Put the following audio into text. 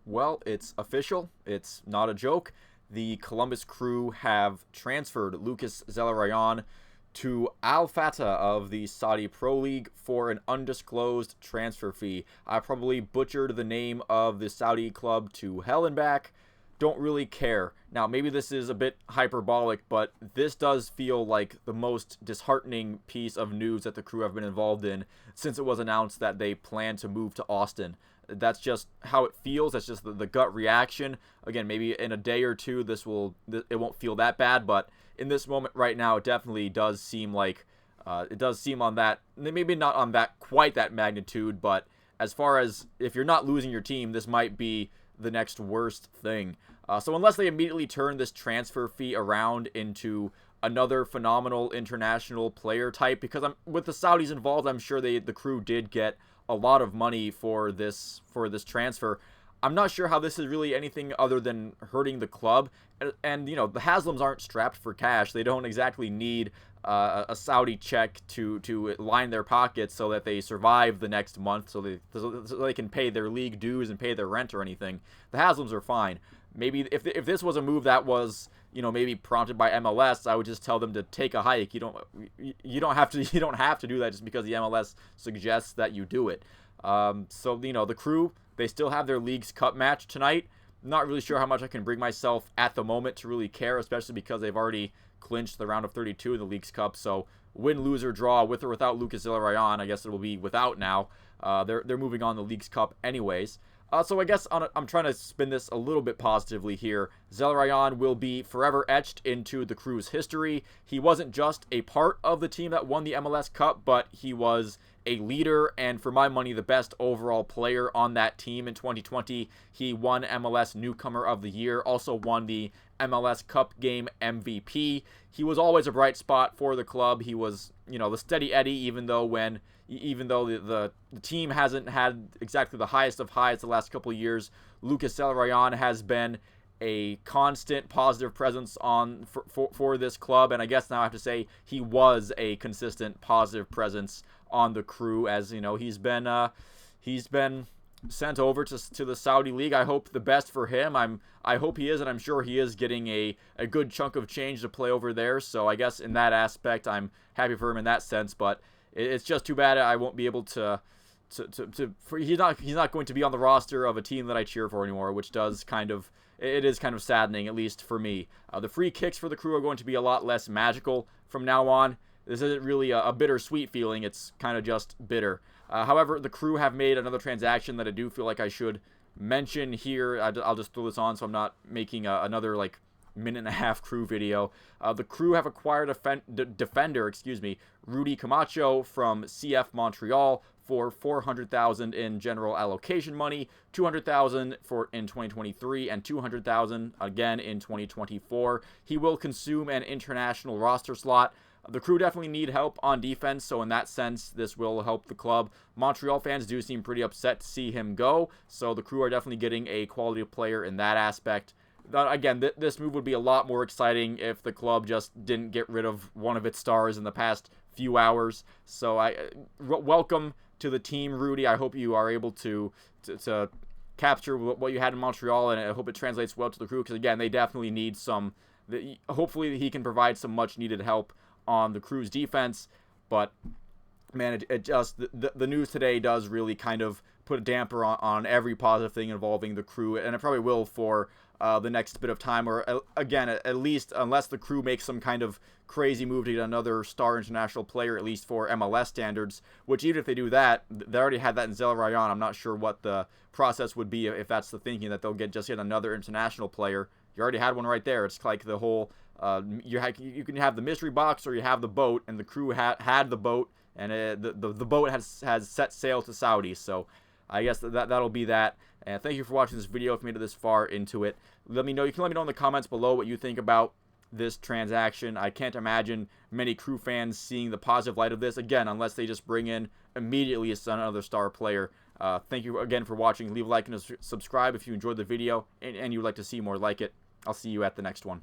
Well, it's official. It's not a joke. The Columbus Crew have transferred Lucas Zelarayan to Al Fateh of the Saudi Pro League for an undisclosed transfer fee. I probably butchered the name of the Saudi club to hell and back. Don't really care. Now, maybe this is a bit hyperbolic, but this does feel like the most disheartening piece of news that the Crew have been involved in since it was announced that they plan to move to Austin. That's just how it feels. That's just the gut reaction. Again, maybe in a day or two, it won't feel that bad, but in this moment right now, it definitely does seem like it does seem on that, maybe not on that quite that magnitude, but as far as if you're not losing your team, this might be the next worst thing. So unless they immediately turn this transfer fee around into another phenomenal international player type, because with the Saudis involved, I'm sure the Crew did get a lot of money for this transfer. I'm not sure how this is really anything other than hurting the club. And you know, the Haslams aren't strapped for cash. They don't exactly need a Saudi check to line their pockets so that they survive the next month, so they can pay their league dues and pay their rent or anything. The Haslams are fine. Maybe if this was a move that was, you know, maybe prompted by MLS, I would just tell them to take a hike. You don't have to do that just because the MLS suggests that you do it. So you know, the Crew, they still have their Leagues Cup match tonight. Not really sure how much I can bring myself at the moment to really care, especially because they've already clinched the round of 32 in the Leagues Cup. So win, lose, or draw, with or without Lucas Zelarayan, I guess it will be without now. They're moving on the Leagues Cup anyways. So I guess I'm trying to spin this a little bit positively here. Zelarayan will be forever etched into the Crew's history. He wasn't just a part of the team that won the MLS Cup, but he was a leader and, for my money, the best overall player on that team in 2020. He won MLS Newcomer of the Year, also won the MLS Cup game MVP. He was always a bright spot for the club. He was, you know, the steady Eddie, even though the team hasn't had exactly the highest of highs the last couple of years. Lucas Zelarayan has been a constant positive presence for this club, and I guess now I have to say he was a consistent positive presence on the Crew, as you know, he's been sent over to the Saudi League. I hope the best for him. I hope he is, and I'm sure he is getting a good chunk of change to play over there. So I guess in that aspect, I'm happy for him in that sense. But it's just too bad I won't be able to he's not going to be on the roster of a team that I cheer for anymore, which does it is kind of saddening, at least for me. The free kicks for the Crew are going to be a lot less magical from now on. This isn't really a bittersweet feeling. It's kind of just bitter. However, the Crew have made another transaction that I do feel like I should mention here. I'll just throw this on so I'm not making another like minute and a half Crew video. The Crew have acquired a defender, Rudy Camacho from CF Montreal for $400,000 in general allocation money, $200,000 in 2023, and $200,000 again in 2024. He will consume an international roster slot. The Crew definitely need help on defense, so in that sense, this will help the club. Montreal fans do seem pretty upset to see him go, so the Crew are definitely getting a quality player in that aspect. Again, this move would be a lot more exciting if the club just didn't get rid of one of its stars in the past few hours. So welcome to the team, Rudy. I hope you are able to capture what you had in Montreal, and I hope it translates well to the Crew, because again, they definitely need some. Hopefully, he can provide some much-needed help on the Crew's defense. But man, it just the news today does really kind of put a damper on every positive thing involving the Crew, and it probably will for the next bit of time, or again, at least unless the Crew makes some kind of crazy move to get another star international player, at least for MLS standards, which even if they do that, they already had that in Zelarayan. I'm not sure what the process would be if that's the thinking, that they'll get just yet another international player. You already had one right there. It's like the whole, you can have the mystery box or you have the boat, and the Crew had the boat, and the boat has set sail to Saudi, so I guess that'll be that. And thank you for watching this video. If you made it this far into it, you can let me know in the comments below what you think about this transaction. I can't imagine many Crew fans seeing the positive light of this, again, unless they just bring in immediately another star player. Thank you again for watching. Leave a like and subscribe if you enjoyed the video and you would like to see more like it. I'll see you at the next one.